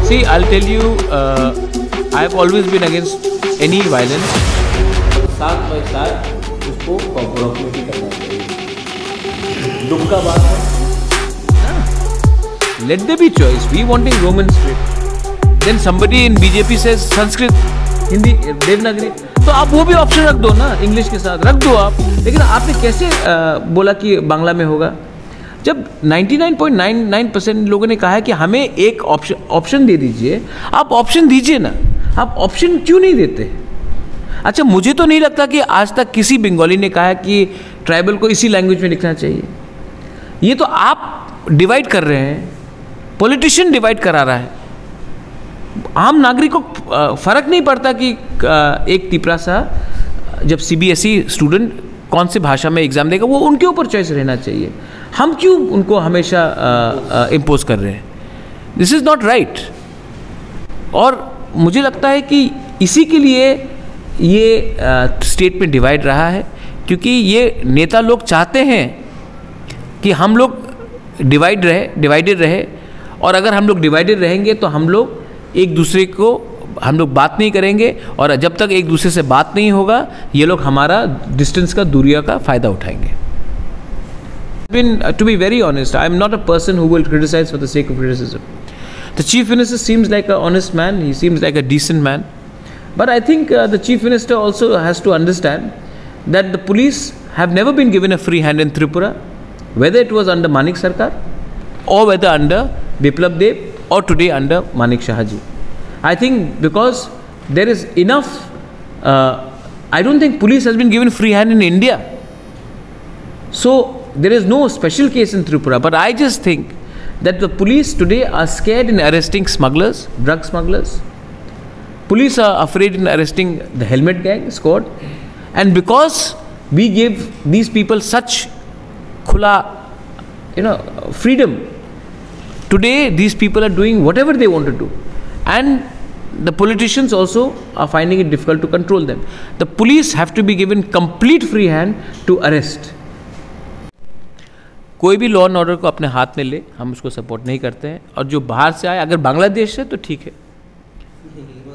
See, I'll tell you, I have always been against any violence. साथ by साथ उसको compromise करना चाहिए। दुख का बात है। Let there be choice. We wanting Roman script. Then somebody in BJP says Sanskrit, Hindi, Devanagari. तो आप वो भी ऑप्शन रख दो ना, इंग्लिश के साथ रख दो आप। लेकिन आपने कैसे बोला कि बांग्ला में होगा, जब 99.99% लोगों ने कहा है कि हमें एक ऑप्शन दे दीजिए। आप ऑप्शन दीजिए ना, आप ऑप्शन क्यों नहीं देते? अच्छा, मुझे तो नहीं लगता कि आज तक किसी बंगाली ने कहा कि ट्राइबल को इसी लैंग्वेज में लिखना चाहिए। ये तो आप डिवाइड कर रहे हैं, पॉलिटिशियन डिवाइड करा रहा है। आम नागरिक को फर्क नहीं पड़ता कि एक तिपरा सा जब CBSE स्टूडेंट कौन से भाषा में एग्जाम देगा, वो उनके ऊपर चॉइस रहना चाहिए। हम क्यों उनको हमेशा इम्पोज कर रहे हैं? This is not right. और मुझे लगता है कि इसी के लिए ये स्टेट में डिवाइड रहा है, क्योंकि ये नेता लोग चाहते हैं कि हम लोग डिवाइडेड रहे। और अगर हम लोग डिवाइडेड रहेंगे तो हम लोग एक दूसरे को बात नहीं करेंगे, और जब तक एक दूसरे से बात नहीं होगा ये लोग हमारा डिस्टेंस का, दूरिया का फ़ायदा उठाएंगे। To be very honest, I am not a person who will criticize for the sake of criticism. The Chief Minister seems like an honest man, he seems like a decent man. But I think the Chief Minister also has to understand that the police have never been given a free hand in Tripura, whether it was under Manik Sarkar or whether under Biplab Deb or today under Manik Shahaji. I think because there is enough, I don't think police has been given free hand in India. So there is no special case in Tripura. But I just think that the police today are scared in arresting smugglers, drug smugglers. Police are afraid in arresting the helmet gang squad. And because we give these people such khula, freedom, today these people are doing whatever they want to do. And the politicians also are finding it difficult to control them. The police have to be given complete free hand to arrest. कोई भी law and order को अपने हाथ में ले, हम उसको support नहीं करते हैं। और जो बाहर से आए, अगर बांग्लादेश से तो ठीक है,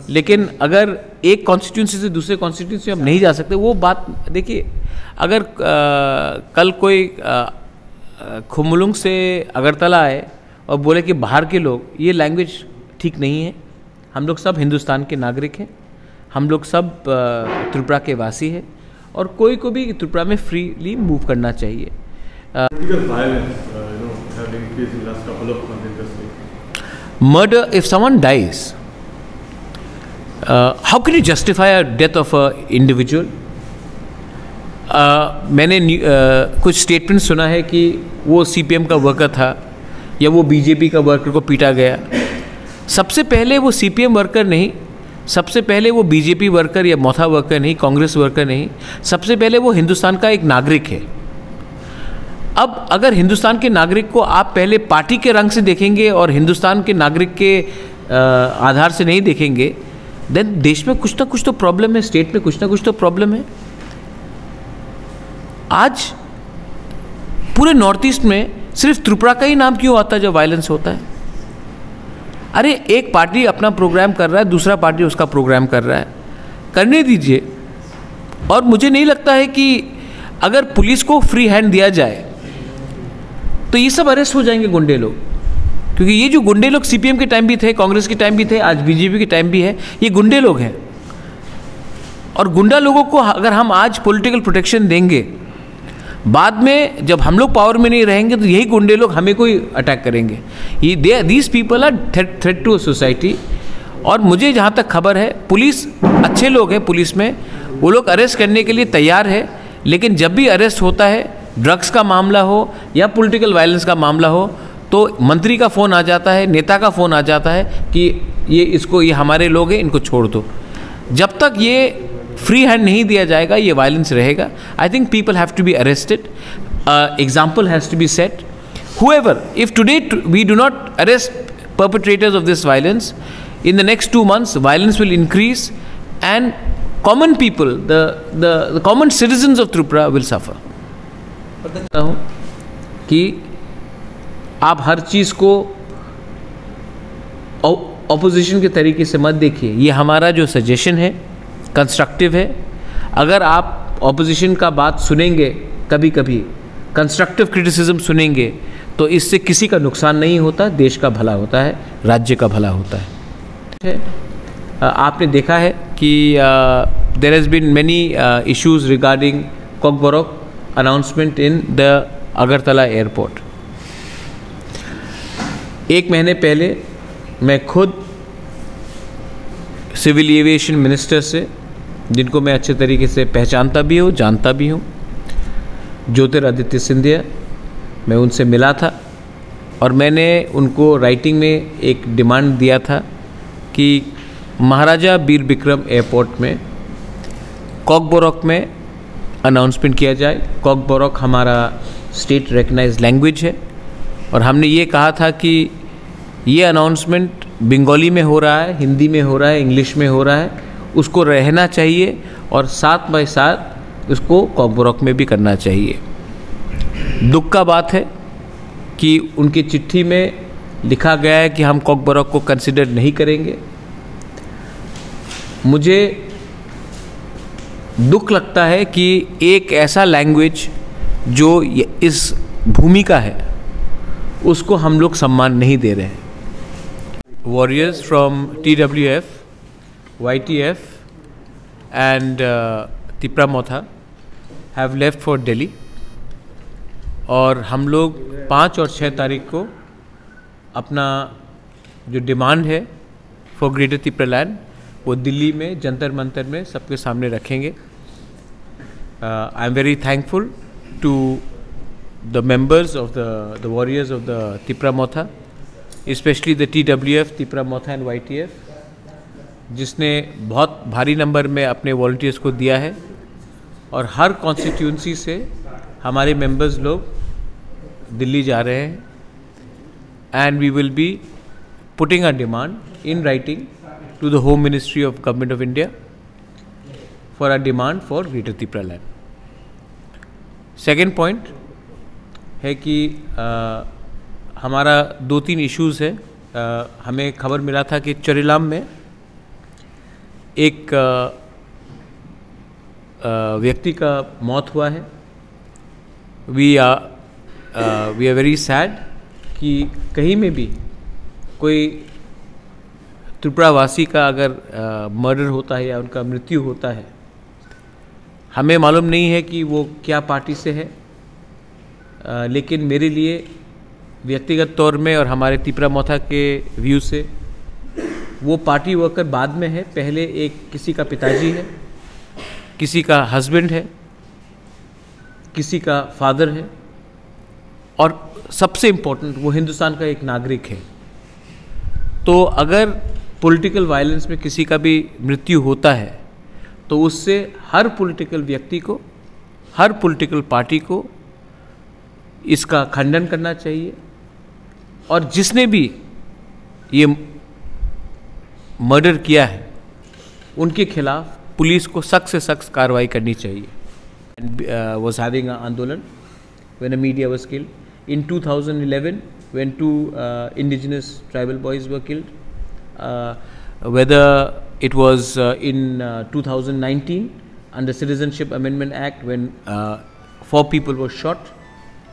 लेकिन अगर एक कॉन्स्टिट्यूंसी से दूसरे कॉन्स्टिट्यूंसी में हम नहीं जा सकते, वो बात देखिए। अगर कल कोई खुमलुंग से अगरतला आए और बोले कि बाहर के लोग, ये लैंग्वेज ठीक नहीं है। हम लोग सब हिंदुस्तान के नागरिक हैं, हम लोग सब त्रिपुरा के वासी हैं, और कोई को भी त्रिपुरा में फ्रीली मूव करना चाहिए। Murder, if someone dies, how can you justify a death of a individual? मैंने कुछ स्टेटमेंट सुना है कि वो CPM का वर्कर था या वो BJP का वर्कर को पीटा गया। सबसे पहले वो CPM वर्कर नहीं, सबसे पहले वो BJP वर्कर या मोथा वर्कर नहीं, कांग्रेस वर्कर नहीं, सबसे पहले वो हिंदुस्तान का एक नागरिक है। अब अगर हिंदुस्तान के नागरिक को आप पहले पार्टी के रंग से देखेंगे और हिंदुस्तान के नागरिक के आधार से नहीं देखेंगे, देन देश में कुछ ना कुछ तो प्रॉब्लम है, स्टेट में कुछ ना कुछ तो प्रॉब्लम है। आज पूरे नॉर्थ ईस्ट में सिर्फ त्रिपुरा का ही नाम क्यों आता है जब वायलेंस होता है? अरे एक पार्टी अपना प्रोग्राम कर रहा है, दूसरा पार्टी उसका प्रोग्राम कर रहा है, करने दीजिए। और मुझे नहीं लगता है कि अगर पुलिस को फ्री हैंड दिया जाए तो ये सब अरेस्ट हो जाएंगे गुंडे लोग, क्योंकि ये जो गुंडे लोग CPM के टाइम भी थे, कांग्रेस के टाइम भी थे, आज BJP के टाइम भी है, ये गुंडे लोग हैं। और गुंडा लोगों को अगर हम आज पॉलिटिकल प्रोटेक्शन देंगे, बाद में जब हम लोग पावर में नहीं रहेंगे तो यही गुंडे लोग हमें कोई अटैक करेंगे। ये these people are threat to society. और मुझे जहाँ तक खबर है, पुलिस अच्छे लोग हैं, पुलिस में वो लोग अरेस्ट करने के लिए तैयार है। लेकिन जब भी अरेस्ट होता है, ड्रग्स का मामला हो या पॉलिटिकल वायलेंस का मामला हो, तो मंत्री का फ़ोन आ जाता है, नेता का फ़ोन आ जाता है कि ये हमारे लोग हैं, इनको छोड़ दो। जब तक ये फ्री हैंड नहीं दिया जाएगा, ये वायलेंस रहेगा। I think people have to be arrested, example has to be set. whoever, if today we do not arrest perpetrators of this violence, in the next 2 months violence will increase and common people, the common citizens of Tripura will suffer. बताता हूँ कि आप हर चीज़ को opposition के तरीके से मत देखिए। ये हमारा जो सजेशन है कंस्ट्रक्टिव है। अगर आप ऑपोजिशन का बात सुनेंगे, कभी कभी कंस्ट्रक्टिव क्रिटिसिज्म सुनेंगे, तो इससे किसी का नुकसान नहीं होता, देश का भला होता है, राज्य का भला होता है। आपने देखा है कि there has been many issues regarding Kokborok announcement in the Agartala airport. एक महीने पहले मैं खुद सिविल एविएशन मिनिस्टर से, जिनको मैं अच्छे तरीके से पहचानता भी हूँ, जानता भी हूँ, ज्योतिरादित्य सिंधिया, मैं उनसे मिला था और मैंने उनको राइटिंग में एक डिमांड दिया था कि महाराजा बीर बिक्रम एयरपोर्ट में कॉकबोरोक में अनाउंसमेंट किया जाए। कॉकबोरोक हमारा स्टेट रिकग्नाइज्ड लैंग्वेज है और हमने ये कहा था कि ये अनाउंसमेंट बंगाली में हो रहा है, हिंदी में हो रहा है, इंग्लिश में हो रहा है, उसको रहना चाहिए और साथ बाय साथ उसको कॉकबोरोक में भी करना चाहिए। दुख का बात है कि उनकी चिट्ठी में लिखा गया है कि हम कॉकबोरोक को कंसिडर नहीं करेंगे। मुझे दुख लगता है कि एक ऐसा लैंग्वेज जो इस भूमि का है उसको हम लोग सम्मान नहीं दे रहे हैं। Warriors from TWF, YTF and Tipra Motha have left for Delhi और हम लोग 5 और 6 तारीख को अपना जो डिमांड है फॉर ग्रेटर तिपरा लैंड वो दिल्ली में जंतर मंतर में सबके सामने रखेंगे। I am very thankful to the members of the warriors of the Tipra Motha, specially the TWF, Tipra Motha and YTF, जिसने बहुत भारी नंबर में अपने वॉलंटियर्स को दिया है और हर कॉन्स्टिट्यूंसी से हमारे मेंबर्स लोग दिल्ली जा रहे हैं and we will be putting a demand in writing to the home ministry of government of India for a demand for greater Tipraland. Second point है कि हमारा 2-3 इश्यूज़ है। हमें खबर मिला था कि चोरिलाम में एक व्यक्ति का मौत हुआ है। वी आर वेरी सैड कि कहीं में भी कोई त्रिपुरावासी का अगर मर्डर होता है या उनका मृत्यु होता है, हमें मालूम नहीं है कि वो क्या पार्टी से है, लेकिन मेरे लिए व्यक्तिगत तौर में और हमारे तिपरा मोथा के व्यू से वो पार्टी वर्कर बाद में है। पहले एक किसी का पिताजी है, किसी का हस्बैंड है, किसी का फादर है और सबसे इम्पोर्टेंट वो हिंदुस्तान का एक नागरिक है। तो अगर पॉलिटिकल वायलेंस में किसी का भी मृत्यु होता है तो उससे हर पॉलिटिकल व्यक्ति को, हर पॉलिटिकल पार्टी को इसका खंडन करना चाहिए और जिसने भी ये मर्डर किया है उनके खिलाफ पुलिस को सख्त से सख्त कार्रवाई करनी चाहिए। was having an आंदोलन when a media was killed. In 2011 when 2 indigenous tribal boys were killed, whether it was in 2019 under Citizenship Amendment Act when 4 people were shot,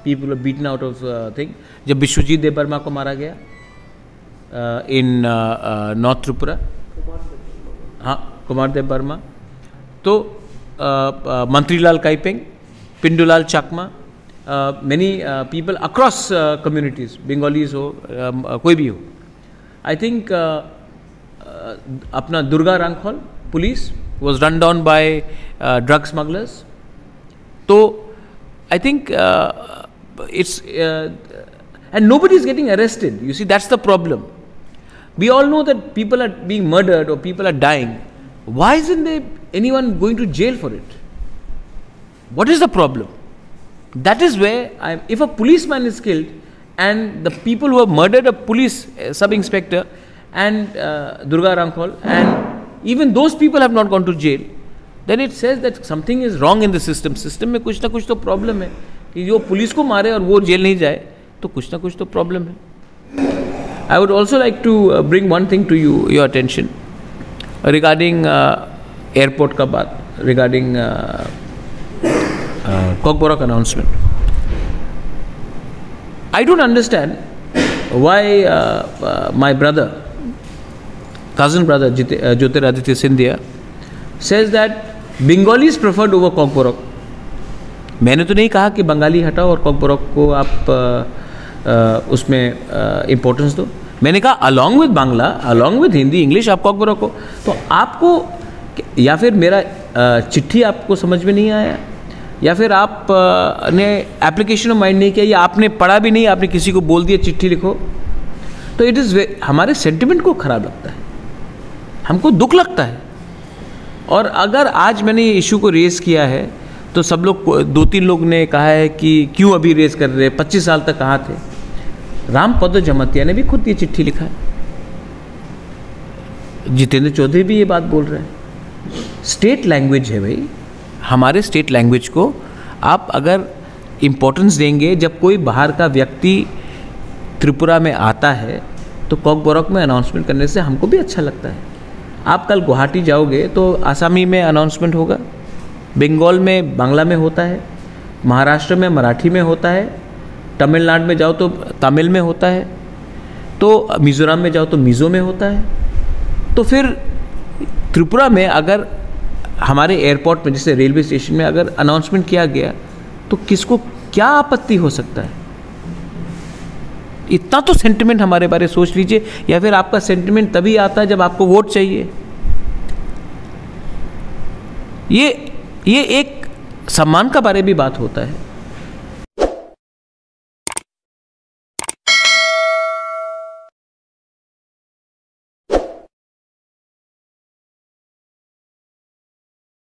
people were beaten out of thing, जब विश्वजीत देबबर्मा को मारा गया in north Tripura, हाँ कुमार देबबर्मा, तो मंत्रीलाल काइपेंग, पिंडूलाल चाकमा, many people across communities, Bengalis हो कोई भी हो, I think अपना Durga Rankhol police was run down by drug smugglers. तो I think it's and nobody is getting arrested. You see, that's the problem. We all know that people are being murdered or people are dying. Why isn't there anyone going to jail for it? What is the problem? That is where if a policeman is killed and the people who have murdered a police sub-inspector and Durga Ramkhol, and even those people have not gone to jail, then it says that something is wrong in the system. System में कुछ ना कुछ तो problem है कि जो police को मारे और वो जेल नहीं जाए, तो कुछ ना कुछ तो problem है। I would also like to bring one thing to your attention regarding airport का बात, regarding Kokborok announcement. I don't understand why my brother, cousin brother Jyotiraditya Scindia says that Bengalis preferred over Kokborok. मैंने तो नहीं कहा कि बंगाली हटाओ और कॉकबोरॉक को आप उसमें इम्पोर्टेंस दो। मैंने कहा along with Bangla, along with Hindi, English आप कॉकबोरॉक को। तो आपको या फिर मेरा चिट्ठी आपको समझ में नहीं आया, या फिर आप ने एप्लीकेशन ऑफ माइंड नहीं किया, या आपने पढ़ा भी नहीं, आपने किसी को बोल दिया चिट्ठी लिखो, तो इट इज़ हमारे सेंटिमेंट को ख़राब लगता है, हमको दुख लगता है। और अगर आज मैंने ये इशू को रेज़ किया है तो सब लोग, 2-3 लोग ने कहा है कि क्यों अभी रेस कर रहे, 25 साल तक कहाँ थे। रामपद जमातिया ने भी खुद ये चिट्ठी लिखा है, जितेंद्र चौधरी भी ये बात बोल रहे हैं। स्टेट लैंग्वेज है भाई, हमारे स्टेट लैंग्वेज को आप अगर इम्पोर्टेंस देंगे, जब कोई बाहर का व्यक्ति त्रिपुरा में आता है तो कॉकबोरॉक में अनाउंसमेंट करने से हमको भी अच्छा लगता है। आप कल गुवाहाटी जाओगे तो आसामी में अनाउंसमेंट होगा, बंगाल में बांग्ला में होता है, महाराष्ट्र में मराठी में होता है, तमिलनाडु में जाओ तो तमिल में होता है, तो मिज़ोरम में जाओ तो मिज़ो में होता है। तो फिर त्रिपुरा में अगर हमारे एयरपोर्ट में, जैसे रेलवे स्टेशन में अगर अनाउंसमेंट किया गया तो किसको क्या आपत्ति हो सकता है? इतना तो सेंटिमेंट हमारे बारे सोच लीजिए। या फिर आपका सेंटिमेंट तभी आता है जब आपको वोट चाहिए। ये एक सम्मान का बारे भी बात होता है।